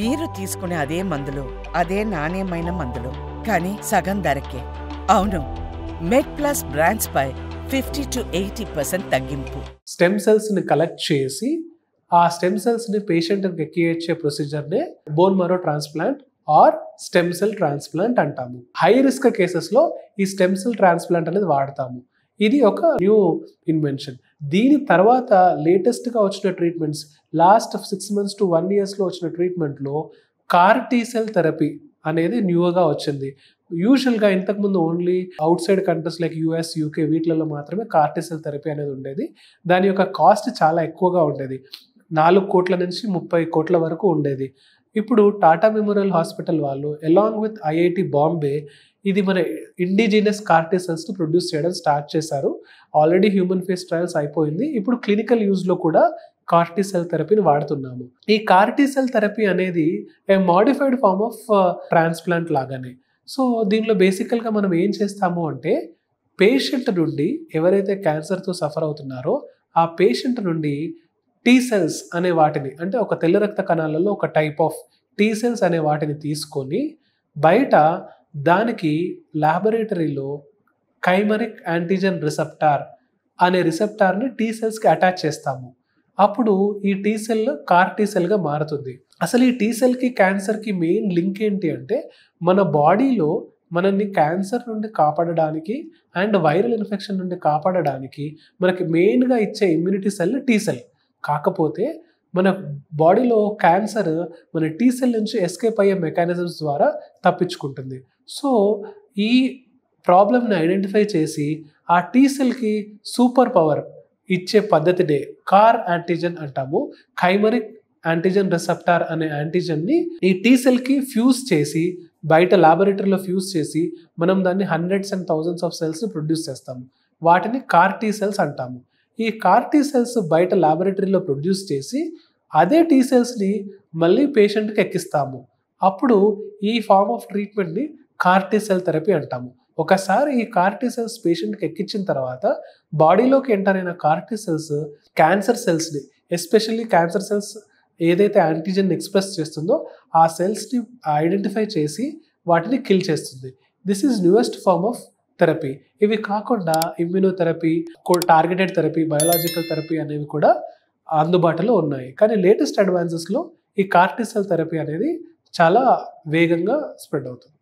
మీరు తీసుకునే అదే మందులు, అదే నాణ్యమైన మందులు, కానీ సగం ధరకే. అవును, మెడ్ప్లస్ బ్రాండ్స్ పై 50 to 80% తగ్గింపు. స్టెమ్ సెల్స్ ని కలెక్ట్ చేసి ఆ స్టెమ్ సెల్స్ ని పేషెంట్ కి ఎక్కించే ప్రొసీజర్ నే bone marrow transplant or stem cell transplant అంటాము. హై రిస్క్ కేసెస్ లో ఈ స్టెమ్ సెల్ ట్రాన్స్ప్లాంట్ అనేది వాడతాము. ఇది ఒక న్యూ ఇన్వెన్షన్. దీని తర్వాత లేటెస్ట్ గా వచ్చిన treatments, last 6 months to 1 year లో వచ్చిన ట్రీట్మెంట్ లో కార్ టీ సెల్ థెరపీ అనేది న్యూగా వచ్చింది. యూజువల్ గా ఇంతకుముందు only outside countries like US, UK వీటిలలో మాత్రమే కార్ టీ సెల్ థెరపీ అనేది ఉండేది. దాని యొక్క కాస్ట్ చాలా ఎక్కువగా ఉండేది. 4 కోట్ల నుంచి 30 కోట్ల వరకు ఉండేది. ఇప్పుడు టాటా మెమోరియల్ హాస్పిటల్ వాళ్ళు అలాంగ్ విత్ ఐఐటి బాంబే ఇది మన ఇండిజినస్ కార్ టీ సెల్స్ ని ప్రొడ్యూస్ చేయడం స్టార్ట్ చేశారు. ఆల్రెడీ హ్యూమన్ ఫేస్ ట్రయల్స్ అయిపోయింది. ఇప్పుడు క్లినికల్ యూజ్ లో కూడా కార్ టీ సెల్ థెరపీని వాడుతున్నాము. ఈ కార్ టీ సెల్ థెరపీ అనేది ఏ మాడిఫైడ్ ఫార్మ్ ఆఫ్ ట్రాన్స్ప్లాంట్ లాగానే. సో దీనిలో బేసికల్గా మనం ఏం చేస్తాము అంటే పేషెంట్ నుండి ఎవరైతే క్యాన్సర్తో సఫర్ అవుతున్నారో ఆ పేషెంట్ నుండి టీ సెల్స్ అనే వాటిని, అంటే ఒక తెల్ల రక్త కణాలలో ఒక టైప్ ఆఫ్ టీ సెల్స్ అనే వాటిని తీసుకొని బయట దానికి ల్యాబొరేటరీలో కైమరిక్ యాంటీజెన్ రిసెప్టార్ అనే రిసెప్టార్ని టీ సెల్స్కి అటాచ్ చేస్తాము. అప్పుడు ఈ టీ సెల్ కార్ టీ సెల్గా మారుతుంది. అసలు ఈ టీ సెల్కి క్యాన్సర్కి మెయిన్ లింక్ ఏంటి అంటే మన బాడీలో మనల్ని క్యాన్సర్ నుండి కాపాడడానికి అండ్ వైరల్ ఇన్ఫెక్షన్ నుండి కాపాడడానికి మనకి మెయిన్గా ఇచ్చే ఇమ్యూనిటీ సెల్ టీ సెల్. కాకపోతే మన బాడీలో క్యాన్సర్ మన టీ సెల్ నుంచి ఎస్కేప్ అయ్యే మెకానిజమ్స్ ద్వారా తప్పించుకుంటుంది. సో ఈ ప్రాబ్లమ్ని ఐడెంటిఫై చేసి ఆ టీ సెల్కి సూపర్ పవర్ ఇచ్చే పద్ధతినే కార్ యాంటీజెన్ అంటాము. కైమరిక్ యాంటీజెన్ రిసెప్టార్ అనే యాంటీజెన్ని ఈ టీ సెల్కి ఫ్యూజ్ చేసి బయట ల్యాబొరేటరీలో ఫ్యూజ్ చేసి మనం దాన్ని హండ్రెడ్స్ అండ్ థౌజండ్స్ ఆఫ్ సెల్స్ని ప్రొడ్యూస్ చేస్తాము. వాటిని కార్ టీ సెల్స్ అంటాము. ఈ కార్ టీ సెల్స్ బయట ల్యాబొరేటరీలో ప్రొడ్యూస్ చేసి అదే టీ సెల్స్ని మళ్ళీ పేషెంట్కి ఎక్కిస్తాము. అప్పుడు ఈ ఫార్మ్ ఆఫ్ ట్రీట్మెంట్ని కార్ టీ సెల్ థెరపీ అంటాము. ఒకసారి ఈ కార్ టీ సెల్స్ పేషెంట్కి ఎక్కించిన తర్వాత బాడీలోకి ఎంటర్ అయిన కార్ టీ సెల్స్ క్యాన్సర్ సెల్స్ని, ఎస్పెషల్లీ క్యాన్సర్ సెల్స్ ఏదైతే యాంటీజెన్ ఎక్స్ప్రెస్ చేస్తుందో ఆ సెల్స్ని ఐడెంటిఫై చేసి వాటిని కిల్ చేస్తుంది. This is newest form of therapy. ఇవి కాకుండా immunotherapy, targeted therapy, biological therapy అనేవి కూడా అందుబాటులో ఉన్నాయి. కానీ లేటెస్ట్ అడ్వాన్సెస్లో ఈ కార్ టీ సెల్ థెరపీ అనేది చాలా వేగంగా స్ప్రెడ్ అవుతుంది.